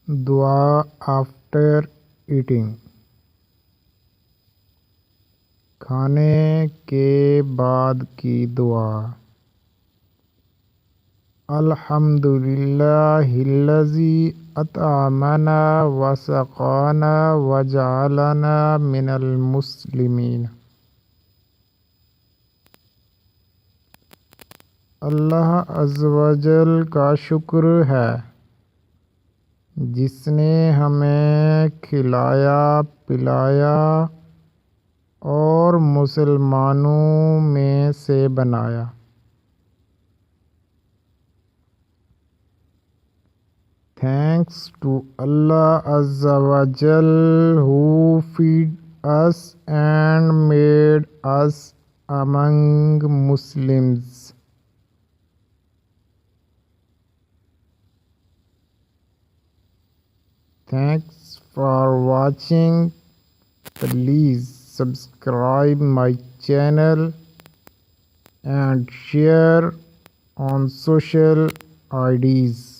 دعا after eating, کھانے کے بعد کی دعا۔ الحمد للہ الذی اطعمنا وسقانا وجعلنا من المسلمین۔ اللہ عز و جل کا شکر ہے جس نے ہمیں کھلایا پلایا اور مسلمانوں میں سے بنایا۔ Thanks to Allah Azza wa Jal who feed us and made us among Muslims. Thanks for watching. Please subscribe my channel and share on social IDs.